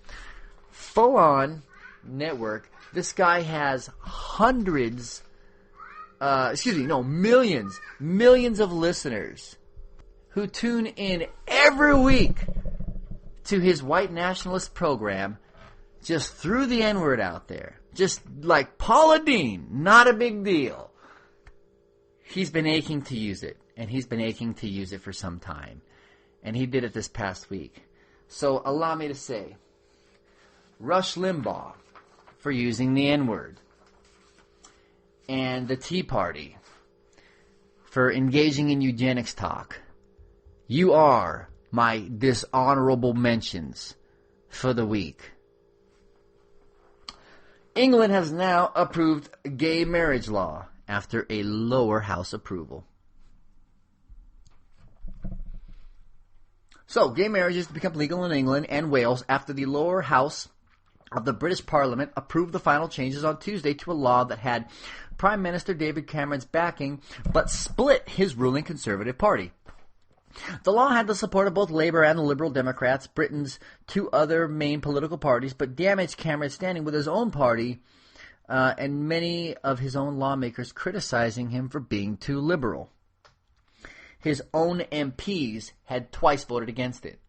Full on network. This guy has millions of listeners who tune in every week to his white nationalist program. Just threw the N-word out there. Just like Paula Deen. Not a big deal. He's been aching to use it. And he's been aching to use it for some time. And he did it this past week. So allow me to say, Rush Limbaugh for using the N-word. And the Tea Party for engaging in eugenics talk. You are my dishonorable mentions for the week. England has now approved gay marriage law after a lower house approval. So, gay marriage is to become legal in England and Wales after the lower house of the British Parliament approved the final changes on Tuesday to a law that had Prime Minister David Cameron's backing but split his ruling Conservative Party. The law had the support of both Labour and the Liberal Democrats, Britain's 2 other main political parties, but damaged Cameron's standing with his own party and many of his own lawmakers criticizing him for being too liberal. His own MPs had twice voted against it.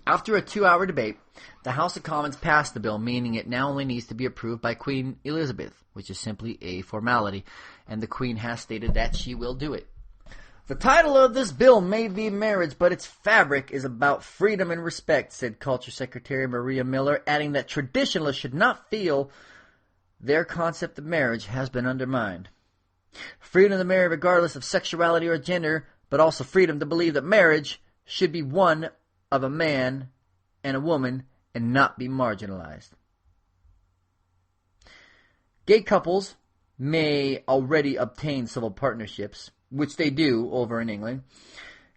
After a 2-hour debate, the House of Commons passed the bill, meaning it now only needs to be approved by Queen Elizabeth, which is simply a formality, and the Queen has stated that she will do it. The title of this bill may be marriage, but its fabric is about freedom and respect, said Culture Secretary Maria Miller, adding that traditionalists should not feel their concept of marriage has been undermined. Freedom to marry regardless of sexuality or gender, but also freedom to believe that marriage should be one of a man and a woman and not be marginalized. Gay couples may already obtain civil partnerships, which they do over in England,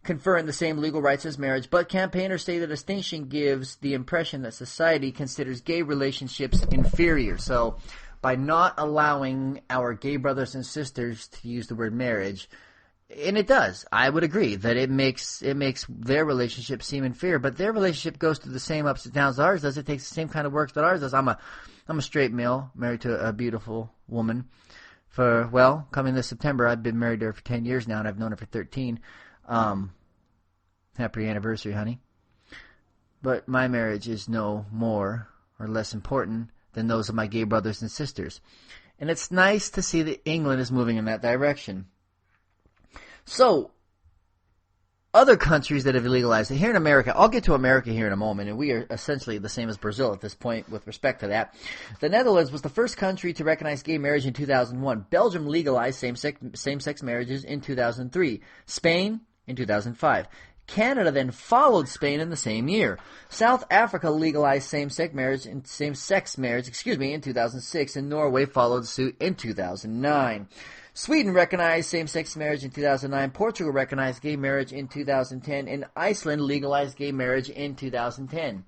conferring the same legal rights as marriage, but campaigners say the distinction gives the impression that society considers gay relationships inferior. So by not allowing our gay brothers and sisters to use the word marriage, and it does, I would agree that it makes their relationship seem inferior, but their relationship goes through the same ups and downs that ours does. It takes the same kind of work that ours does. I'm a straight male, married to a beautiful woman for, well, coming this September, I've been married to her for 10 years now, and I've known her for 13. Happy anniversary, honey. But my marriage is no more or less important than those of my gay brothers and sisters. And it's nice to see that England is moving in that direction. So, other countries that have legalized it, here in America, I'll get to America here in a moment, and we are essentially the same as Brazil at this point with respect to that. The Netherlands was the first country to recognize gay marriage in 2001. Belgium legalized same-sex marriages in 2003. Spain in 2005. Canada then followed Spain in the same year. South Africa legalized same-sex marriage in 2006, and Norway followed suit in 2009. Sweden recognized same-sex marriage in 2009. Portugal recognized gay marriage in 2010, and Iceland legalized gay marriage in 2010.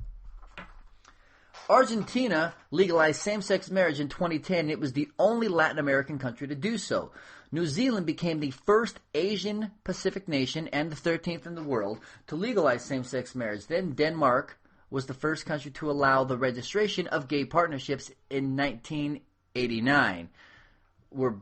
Argentina legalized same-sex marriage in 2010. It was the only Latin American country to do so. New Zealand became the first Asian Pacific nation and the 13th in the world to legalize same-sex marriage. Then Denmark was the first country to allow the registration of gay partnerships in 1989. We're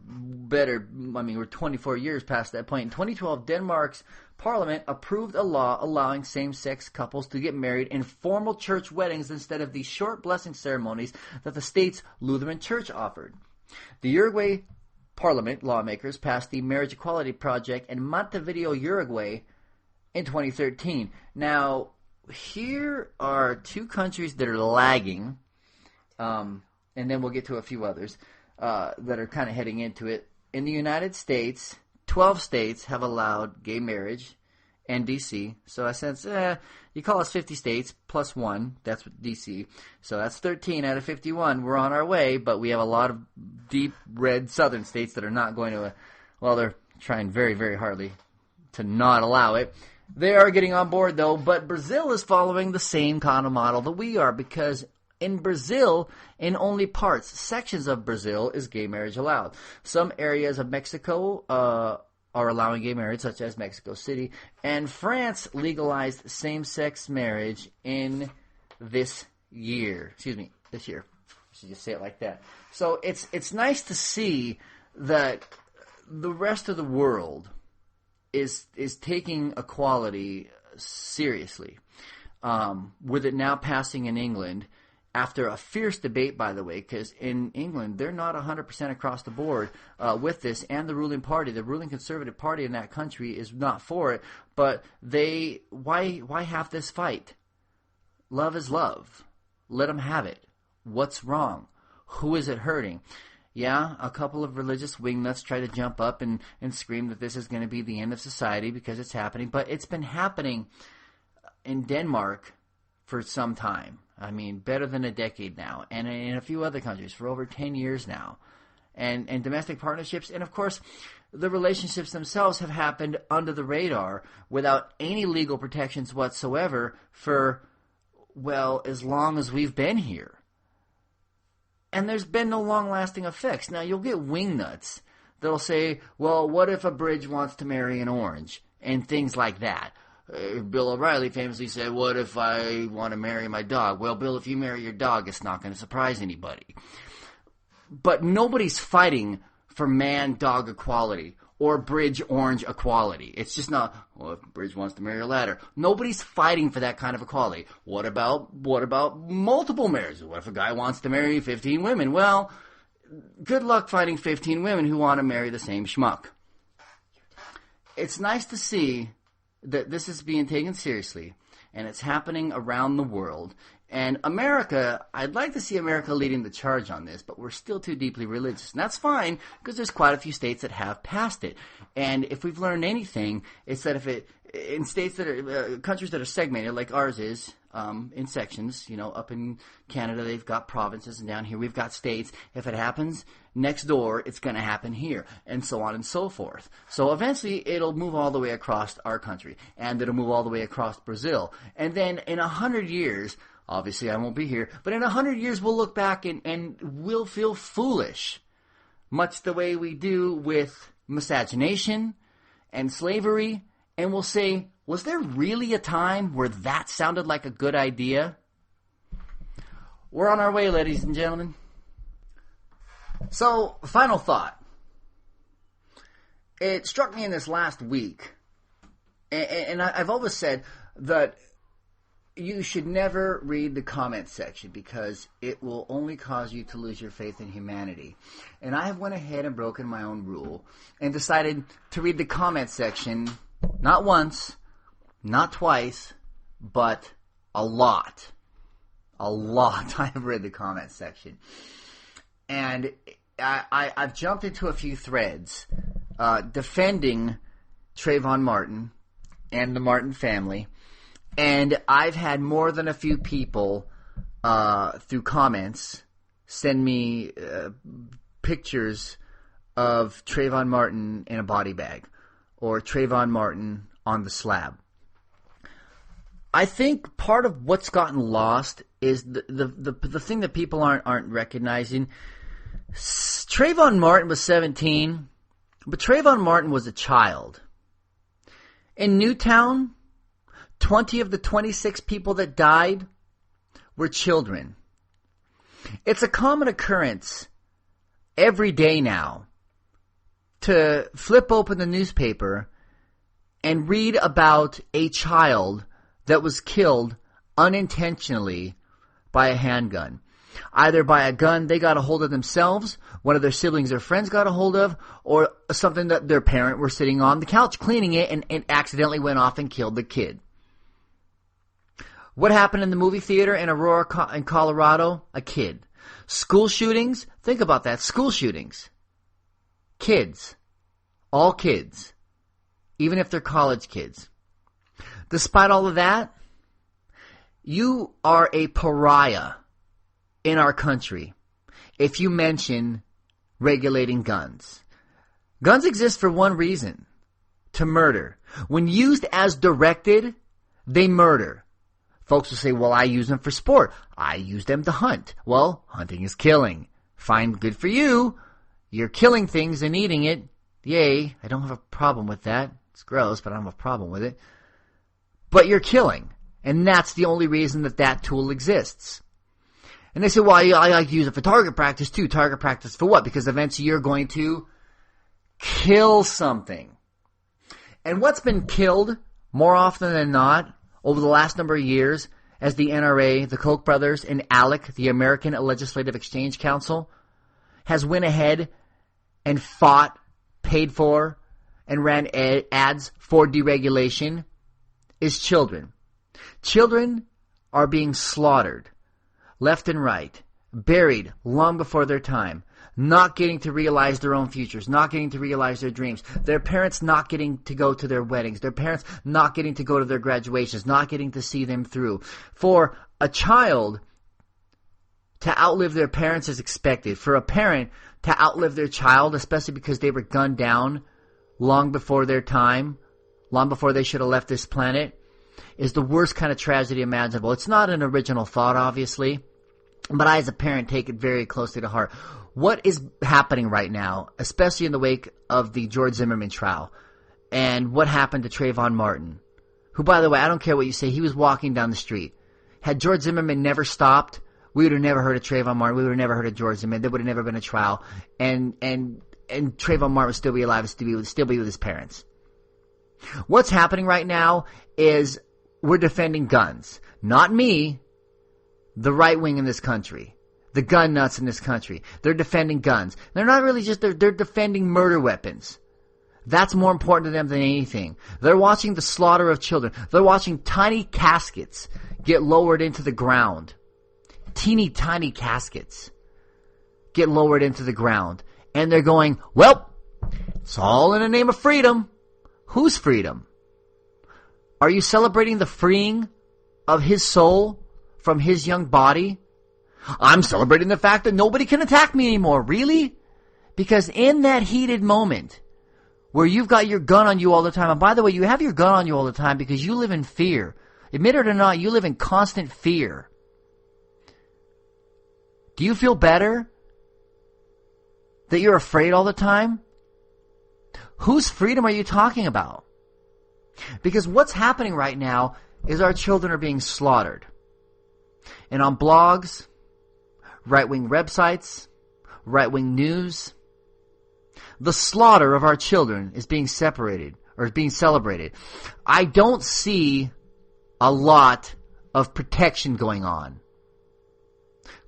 24 years past that point. In 2012, Denmark's parliament approved a law allowing same-sex couples to get married in formal church weddings instead of the short blessing ceremonies that the state's Lutheran church offered. The Uruguay Parliament lawmakers passed the Marriage Equality Project in Montevideo, Uruguay in 2013. Now, here are two countries that are lagging, and then we'll get to a few others that are kind of heading into it. In the United States, 12 states have allowed gay marriage, and D.C. So I sense, you call us 50 states plus one, that's D.C. So that's 13 out of 51. We're on our way, but we have a lot of deep red southern states that are not going to, they're trying very, very hardly to not allow it. They are getting on board, though, but Brazil is following the same kind of model that we are, because in Brazil, in only sections of Brazil, is gay marriage allowed. Some areas of Mexico are allowing gay marriage, such as Mexico City, and France legalized same-sex marriage in this year. This year. I should just say it like that. So it's nice to see that the rest of the world is taking equality seriously, with it now passing in England. After a fierce debate, by the way, because in England, they're not 100% across the board with this, and the ruling Conservative Party in that country is not for it, but why have this fight? Love is love. Let them have it. What's wrong? Who is it hurting? Yeah, a couple of religious wingnuts try to jump up and scream that this is going to be the end of society because it's happening, but it's been happening in Denmark for some time. I mean, better than a decade now, and in a few other countries for over 10 years now. And domestic partnerships, and of course, the relationships themselves have happened under the radar without any legal protections whatsoever for, as long as we've been here. And there's been no long-lasting effects. Now, you'll get wingnuts that'll say, what if a bridge wants to marry an orange? And things like that. Bill O'Reilly famously said, what if I want to marry my dog? Well, Bill, if you marry your dog, it's not going to surprise anybody. But nobody's fighting for man-dog equality or bridge-orange equality. It's just not, if bridge wants to marry a ladder. Nobody's fighting for that kind of equality. What about multiple marriages? What if a guy wants to marry 15 women? Well, good luck finding 15 women who want to marry the same schmuck. It's nice to see that this is being taken seriously, and it's happening around the world, And America, I'd like to see America leading the charge on this, but we're still too deeply religious. And that's fine, because there's quite a few states that have passed it. And if we've learned anything, it's that in states that are, countries that are segmented, like ours is, in sections, up in Canada they've got provinces, and down here we've got states. If it happens next door, it's going to happen here, and so on and so forth. So eventually it'll move all the way across our country, and it'll move all the way across Brazil. And then in 100 years, obviously I won't be here, but in 100 years we'll look back and we'll feel foolish, much the way we do with miscegenation and slavery, and we'll say, was there really a time where that sounded like a good idea? We're on our way, ladies and gentlemen. So, final thought. It struck me in this last week, and I've always said that you should never read the comment section because it will only cause you to lose your faith in humanity. And I have went ahead and broken my own rule and decided to read the comment section not once, not twice, but a lot. A lot. I have read the comment section. And I've jumped into a few threads defending Trayvon Martin and the Martin family. And I've had more than a few people through comments send me pictures of Trayvon Martin in a body bag or Trayvon Martin on the slab. I think part of what's gotten lost is the thing that people aren't recognizing. Trayvon Martin was 17, but Trayvon Martin was a child. In Newtown, 20 of the 26 people that died were children. It's a common occurrence every day now to flip open the newspaper and read about a child that was killed unintentionally by a handgun. Either by a gun they got a hold of themselves, one of their siblings or friends got a hold of, or something that their parent were sitting on the couch cleaning it and accidentally went off and killed the kid. What happened in the movie theater in Aurora, in Colorado? A kid. School shootings? Think about that. School shootings. Kids. All kids. Even if they're college kids. Despite all of that, you are a pariah in our country if you mention regulating guns. Guns exist for one reason, to murder. When used as directed, they murder. Folks will say, well, I use them for sport. I use them to hunt. Well, hunting is killing. Fine, good for you. You're killing things and eating it. Yay, I don't have a problem with that. It's gross, but I don't have a problem with it. But you're killing. And that's the only reason that tool exists. And they say, well, I like to use it for target practice too. Target practice for what? Because eventually you're going to kill something. And what's been killed more often than not over the last number of years as the NRA, the Koch brothers, and ALEC, the American Legislative Exchange Council, has went ahead and fought, paid for, and ran ads for deregulation, is children. Children are being slaughtered left and right, buried long before their time, not getting to realize their own futures, not getting to realize their dreams, their parents not getting to go to their weddings, their parents not getting to go to their graduations, not getting to see them through. For a child to outlive their parents is expected. For a parent to outlive their child, especially because they were gunned down long before their time, long before they should have left this planet, is the worst kind of tragedy imaginable. It's not an original thought, obviously, but I as a parent take it very closely to heart. What is happening right now, especially in the wake of the George Zimmerman trial, and what happened to Trayvon Martin, who, by the way, I don't care what you say, he was walking down the street. Had George Zimmerman never stopped, we would have never heard of Trayvon Martin, we would have never heard of George Zimmerman, there would have never been a trial, and Trayvon Martin would still be alive, still be with his parents. What's happening right now is we're defending guns. Not me, the right wing in this country. The gun nuts in this country. They're defending guns. They're not really just, they're defending murder weapons. That's more important to them than anything. They're watching the slaughter of children. They're watching tiny caskets get lowered into the ground. Teeny tiny caskets get lowered into the ground. And they're going, well, it's all in the name of freedom. Whose freedom? Are you celebrating the freeing of his soul from his young body? I'm celebrating the fact that nobody can attack me anymore. Really? Because in that heated moment where you've got your gun on you all the time, and by the way, you have your gun on you all the time because you live in fear. Admit it or not, you live in constant fear. Do you feel better that you're afraid all the time? Whose freedom are you talking about? Because what's happening right now is our children are being slaughtered. And on blogs, right-wing websites, right-wing news, the slaughter of our children is being separated or is being celebrated. I don't see a lot of protection going on.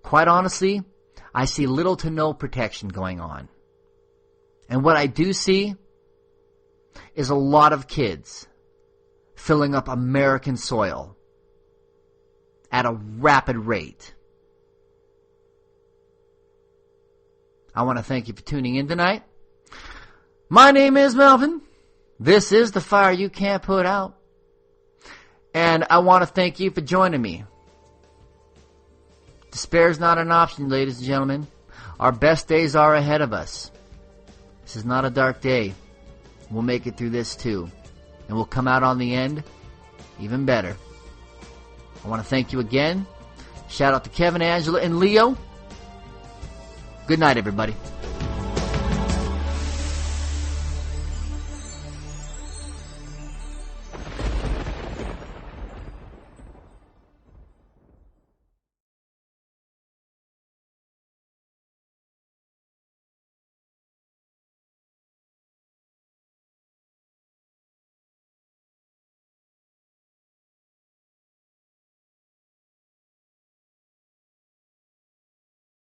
Quite honestly, I see little to no protection going on. And what I do see is a lot of kids filling up American soil at a rapid rate. I want to thank you for tuning in tonight. My name is Melvin. This is The Fire You Can't Put Out. And I want to thank you for joining me. Despair is not an option, ladies and gentlemen. Our best days are ahead of us. This is not a dark day. We'll make it through this too. And we'll come out on the end even better. I want to thank you again. Shout out to Kevin, Angela, and Leo. Good night, everybody.